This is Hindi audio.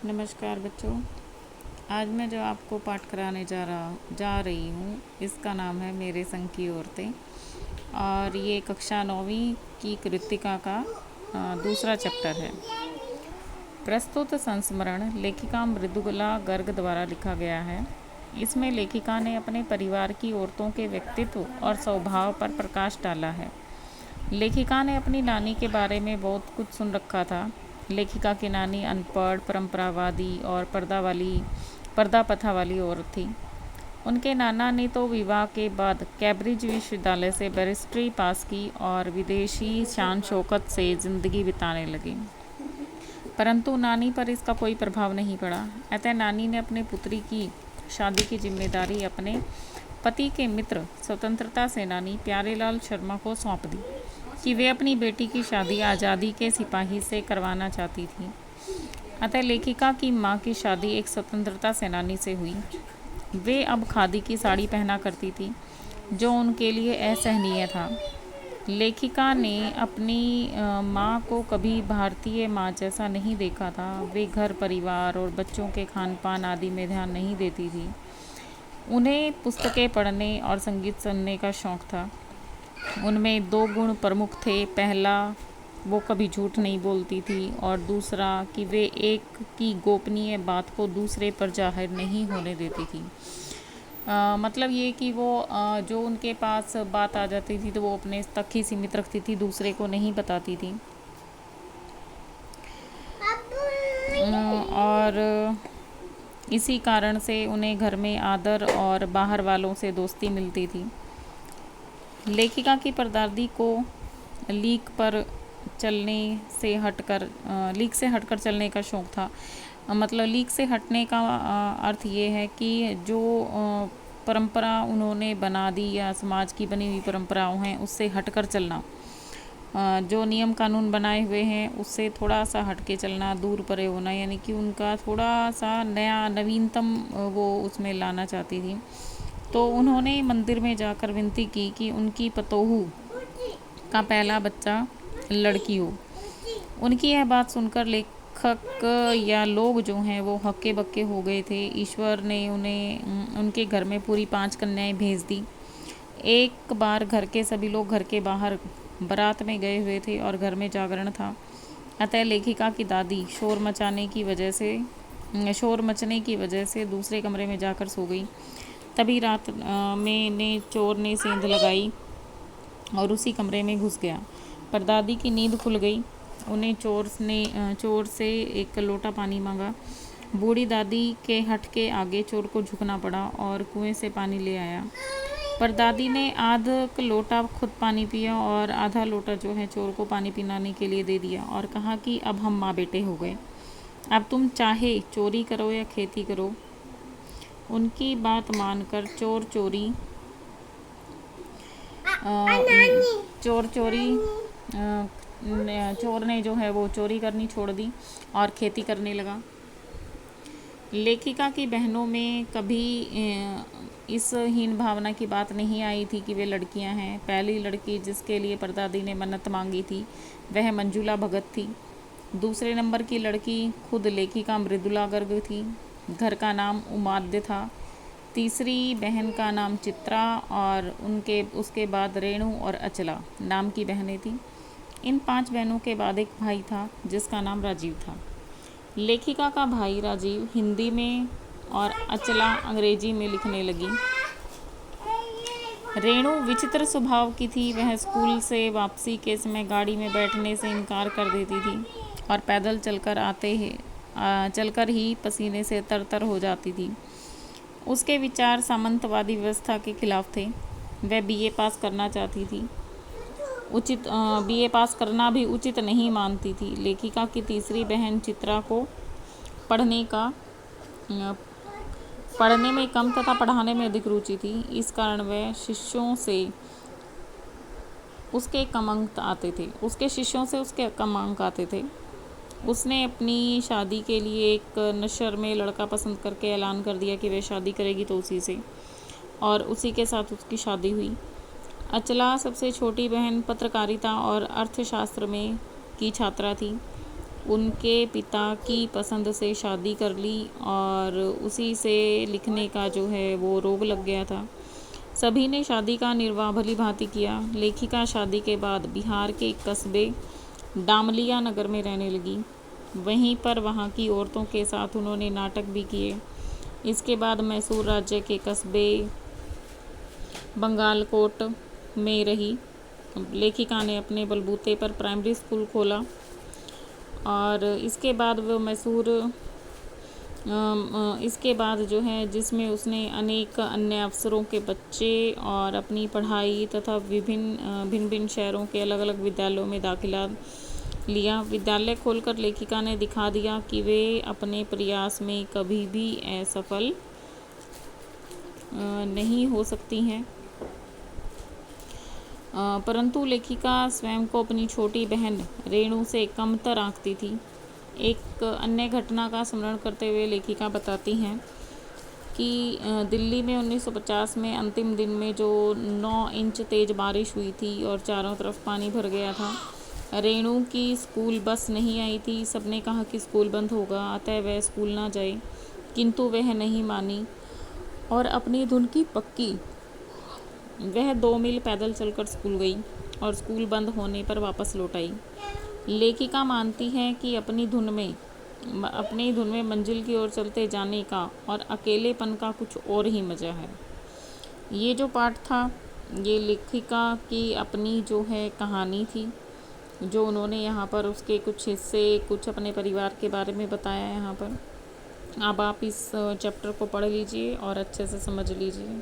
नमस्कार बच्चों। आज मैं जो आपको पाठ कराने जा रही हूँ इसका नाम है मेरे संग की औरतें और ये कक्षा 9वीं की कृतिका का दूसरा चैप्टर है। प्रस्तुत संस्मरण लेखिका मृदुला गर्ग द्वारा लिखा गया है। इसमें लेखिका ने अपने परिवार की औरतों के व्यक्तित्व और स्वभाव पर प्रकाश डाला है। लेखिका ने अपनी नानी के बारे में बहुत कुछ सुन रखा था। लेखिका की नानी अनपढ़, परंपरावादी और पर्दा प्रथा वाली औरत थी। उनके नाना ने तो विवाह के बाद कैम्ब्रिज विश्वविद्यालय से बैरिस्ट्री पास की और विदेशी शान शौकत से ज़िंदगी बिताने लगी, परंतु नानी पर इसका कोई प्रभाव नहीं पड़ा। अतः नानी ने अपनी पुत्री की शादी की जिम्मेदारी अपने पति के मित्र स्वतंत्रता सेनानी प्यारेलाल शर्मा को सौंप दी कि वे अपनी बेटी की शादी आज़ादी के सिपाही से करवाना चाहती थी। अतः लेखिका की माँ की शादी एक स्वतंत्रता सेनानी से हुई। वे अब खादी की साड़ी पहना करती थी, जो उनके लिए असहनीय था। लेखिका ने अपनी माँ को कभी भारतीय माँ जैसा नहीं देखा था। वे घर परिवार और बच्चों के खान पान आदि में ध्यान नहीं देती थी। उन्हें पुस्तकें पढ़ने और संगीत सुनने का शौक़ था। उनमें 2 गुण प्रमुख थे। पहला, वो कभी झूठ नहीं बोलती थी और दूसरा कि वे एक की गोपनीय बात को दूसरे पर जाहिर नहीं होने देती थी। मतलब ये कि वो जो उनके पास बात आ जाती थी तो वो अपने तक ही सीमित रखती थी, दूसरे को नहीं बताती थी। और इसी कारण से उन्हें घर में आदर और बाहर वालों से दोस्ती मिलती थी। लेखिका की परदादी को लीक से हटकर चलने का शौक़ था। मतलब लीक से हटने का अर्थ ये है कि जो परंपरा उन्होंने बना दी या समाज की बनी हुई परंपराओं हैं उससे हटकर चलना, जो नियम कानून बनाए हुए हैं उससे थोड़ा सा हटके चलना, दूर परे होना, यानी कि उनका थोड़ा सा नया नवीनतम वो उसमें लाना चाहती थी। तो उन्होंने मंदिर में जाकर विनती की कि उनकी पतोहू का पहला बच्चा लड़की हो। उनकी यह बात सुनकर लेखक या लोग जो हैं वो हक्के बक्के हो गए थे। ईश्वर ने उन्हें उनके घर में पूरी 5 कन्याएं भेज दी। एक बार घर के सभी लोग घर के बाहर बारात में गए हुए थे और घर में जागरण था। अतः लेखिका की दादी शोर मचने की वजह से दूसरे कमरे में जाकर सो गई। तभी रात में चोर ने सेंध लगाई और उसी कमरे में घुस गया। परदादी की नींद खुल गई। उन्हें चोर से एक लोटा पानी मांगा। बूढ़ी दादी के हट के आगे चोर को झुकना पड़ा और कुएं से पानी ले आया। परदादी ने आधा लोटा खुद पानी पिया और आधा लोटा जो है चोर को पानी पिलाने के लिए दे दिया और कहा कि अब हम माँ बेटे हो गए, अब तुम चाहे चोरी करो या खेती करो। उनकी बात मानकर चोर ने जो है वो चोरी करनी छोड़ दी और खेती करने लगा। लेखिका की बहनों में कभी इस हीन भावना की बात नहीं आई थी कि वे लड़कियां हैं। पहली लड़की जिसके लिए परदादी ने मन्नत मांगी थी वह मंजुला भगत थी। दूसरे नंबर की लड़की खुद लेखिका मृदुला गर्ग थी। घर का नाम उमाद्य था। तीसरी बहन का नाम चित्रा और उसके बाद रेणु और अचला नाम की बहनें थीं। इन 5 बहनों के बाद एक भाई था जिसका नाम राजीव था। लेखिका का भाई राजीव हिंदी में और अचला अंग्रेजी में लिखने लगी। रेणु विचित्र स्वभाव की थी। वह स्कूल से वापसी के समय गाड़ी में बैठने से इनकार कर देती थी और पैदल चलकर ही पसीने से तरतर हो जाती थी। उसके विचार सामंतवादी व्यवस्था के खिलाफ थे। वह बीए पास करना चाहती थी। बीए पास करना भी उचित नहीं मानती थी। लेखिका की तीसरी बहन चित्रा को पढ़ने में कम तथा पढ़ाने में अधिक रुचि थी। इस कारण वह शिष्यों से उसके कम अंक आते थे। उसने अपनी शादी के लिए एक नशर में लड़का पसंद करके ऐलान कर दिया कि वह शादी करेगी तो उसी से, और उसी के साथ उसकी शादी हुई। अचला सबसे छोटी बहन पत्रकारिता और अर्थशास्त्र में की छात्रा थी। उनके पिता की पसंद से शादी कर ली और उसी से लिखने का जो है वो रोग लग गया था। सभी ने शादी का निर्वाह भली भांति किया। लेखिका शादी के बाद बिहार के एक कस्बे डामलिया नगर में रहने लगी। वहीं पर वहाँ की औरतों के साथ उन्होंने नाटक भी किए। इसके बाद मैसूर राज्य के कस्बे बंगालकोट में रही। लेखिका ने अपने बलबूते पर प्राइमरी स्कूल खोला और इसके बाद वो मैसूर इसके बाद जो है जिसमें उसने अनेक अन्य अफसरों के बच्चे और अपनी पढ़ाई तथा भिन्न भिन्न शहरों के अलग अलग विद्यालयों में दाखिला लिया। विद्यालय खोलकर लेखिका ने दिखा दिया कि वे अपने प्रयास में कभी भी असफल नहीं हो सकती हैं। परंतु लेखिका स्वयं को अपनी छोटी बहन रेणु से कमतर आंकती थी। एक अन्य घटना का स्मरण करते हुए लेखिका बताती हैं कि दिल्ली में 1950 में अंतिम दिन में जो 9 इंच तेज़ बारिश हुई थी और चारों तरफ पानी भर गया था। रेणु की स्कूल बस नहीं आई थी। सबने कहा कि स्कूल बंद होगा, अतः वह स्कूल ना जाए, किंतु वह नहीं मानी और अपनी धुन की पक्की। वह 2 मील पैदल चलकर स्कूल गई और स्कूल बंद होने पर वापस लौट आई। लेखिका मानती है कि अपनी धुन में मंजिल की ओर चलते जाने का और अकेलेपन का कुछ और ही मज़ा है। ये जो पाठ था ये लेखिका की अपनी जो है कहानी थी, जो उन्होंने यहाँ पर उसके कुछ हिस्से, कुछ अपने परिवार के बारे में बताया यहाँ पर। अब आप इस चैप्टर को पढ़ लीजिए और अच्छे से समझ लीजिए।